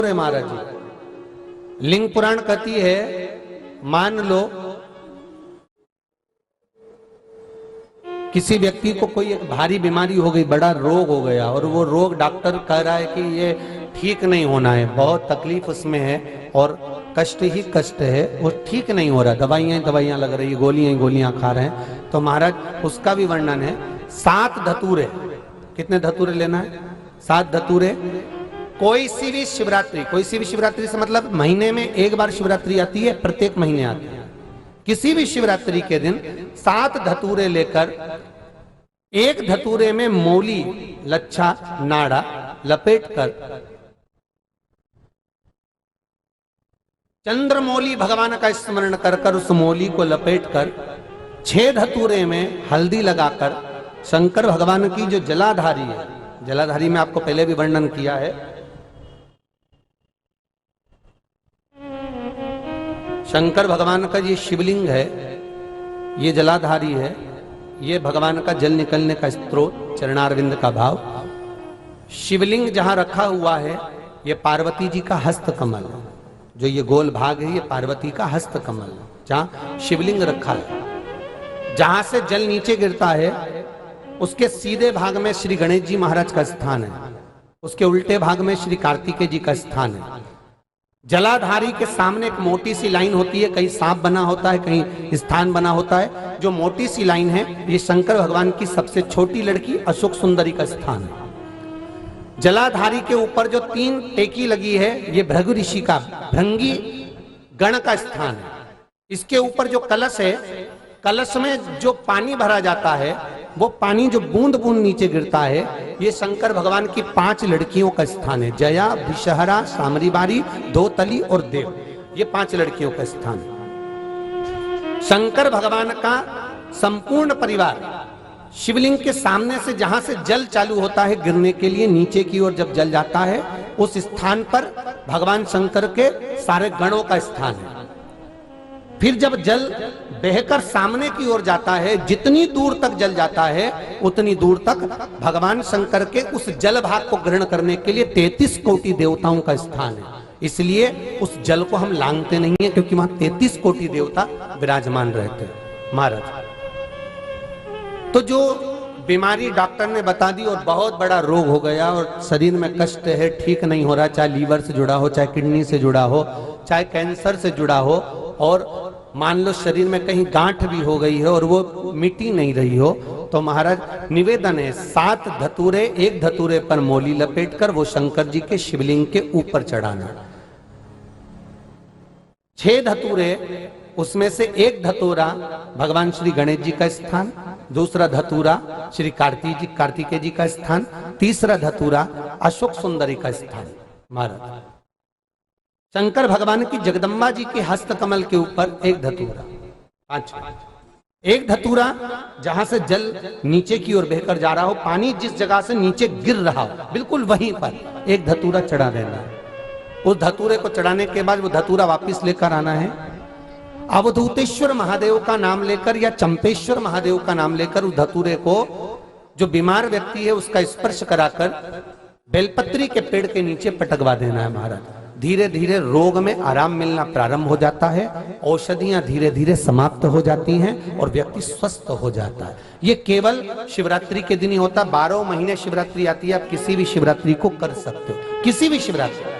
महाराज जी, लिंग पुराण कहती है, मान लो किसी व्यक्ति को कोई एक भारी बीमारी हो गई, बड़ा रोग हो गया, और वो रोग डॉक्टर कह रहा है कि ये ठीक नहीं होना है, बहुत तकलीफ उसमें है और कष्ट ही कष्ट है, वो ठीक नहीं हो रहा, दवाइयां लग रही, गोलियां खा रहे हैं। तो महाराज उसका भी वर्णन है। 7 धतूरे, कितने धतूरे लेना है? 7 धतूरे। कोई सी भी शिवरात्रि से मतलब महीने में एक बार शिवरात्रि आती है, प्रत्येक महीने आती है। किसी भी शिवरात्रि के दिन 7 धतूरे लेकर, एक धतूरे में मौली, लच्छा, नाड़ा लपेटकर चंद्रमौली भगवान का स्मरण कर उस मौली को लपेटकर 6 धतूरे में हल्दी लगाकर शंकर भगवान की जो जलाधारी है, जलाधारी में आपको पहले भी वर्णन किया है, शंकर भगवान का ये शिवलिंग है, ये जलाधारी है, ये भगवान का जल निकलने का स्रोत, चरणारविंद का भाव। शिवलिंग जहां रखा हुआ है, ये पार्वती जी का हस्त कमल है, जो ये गोल भाग है, ये पार्वती का हस्त कमल है, जहां शिवलिंग रखा है। जहां से जल नीचे गिरता है, उसके सीधे भाग में श्री गणेश जी महाराज का स्थान है, उसके उल्टे भाग में श्री कार्तिकेय जी का स्थान है। जलाधारी के सामने एक मोटी सी लाइन होती है, कहीं सांप बना होता है, कहीं स्थान बना होता है। जो मोटी सी लाइन है, ये शंकर भगवान की सबसे छोटी लड़की अशोक सुंदरी का स्थान है। जलाधारी के ऊपर जो 3 टेकी लगी है, ये भृगु ऋषि का, भृंगी गण का स्थान है। इसके ऊपर जो कलश है, कलश में जो पानी भरा जाता है, वो पानी जो बूंद बूंद नीचे गिरता है, ये शंकर भगवान की 5 लड़कियों का स्थान है। जया, विषहरा, सामरीबारी, धोतली और देव, ये 5 लड़कियों का स्थान है। शंकर भगवान का संपूर्ण परिवार शिवलिंग के सामने से, जहां से जल चालू होता है गिरने के लिए, नीचे की ओर जब जल जाता है, उस स्थान पर भगवान शंकर के सारे गणों का स्थान है। फिर जब जल बहकर सामने की ओर जाता है, जितनी दूर तक जल जाता है, उतनी दूर तक भगवान शंकर के उस जल भाग को ग्रहण करने के लिए 33 कोटि देवताओं का स्थान है। इसलिए उस जल को हम लांघते नहीं है, क्योंकि वहां 33 कोटि देवता विराजमान रहते हैं महाराज। तो जो बीमारी डॉक्टर ने बता दी और बहुत बड़ा रोग हो गया और शरीर में कष्ट है, ठीक नहीं हो रहा, चाहे लीवर से जुड़ा हो, चाहे किडनी से जुड़ा हो, चाहे कैंसर से जुड़ा हो, और मान लो शरीर में कहीं गांठ भी हो गई है और वो मिटी नहीं रही हो, तो महाराज निवेदन है, 7 धतूरे, एक धतूरे पर मौली लपेटकर वो शंकर जी के शिवलिंग के ऊपर चढ़ाना। 6 धतूरे, उसमें से एक धतूरा भगवान श्री गणेश जी का स्थान, दूसरा धतूरा श्री कार्तिकेय जी का स्थान, तीसरा धतूरा अशोक सुंदरी का स्थान। महाराज शंकर भगवान की जगदम्बा जी के हस्त कमल के ऊपर एक धतूरा, 5, एक धतूरा जहां से जल नीचे की ओर बहकर जा रहा हो, पानी जिस जगह से नीचे गिर रहा हो, बिल्कुल वहीं पर एक धतूरा चढ़ा देना है। उस धतूरे को चढ़ाने के बाद वो धतूरा वापिस लेकर आना है, अवधूतेश्वर महादेव का नाम लेकर या चंपेश्वर महादेव का नाम लेकर उस धतूरे को, जो बीमार व्यक्ति है उसका स्पर्श कराकर बेलपत्री के पेड़ के नीचे पटकवा देना है महाराज। धीरे धीरे रोग में आराम मिलना प्रारंभ हो जाता है, औषधियां धीरे धीरे समाप्त हो जाती हैं और व्यक्ति स्वस्थ हो जाता है। ये केवल शिवरात्रि के दिन ही होता, 12 महीने शिवरात्रि आती है, आप किसी भी शिवरात्रि को कर सकते हो, किसी भी शिवरात्रि।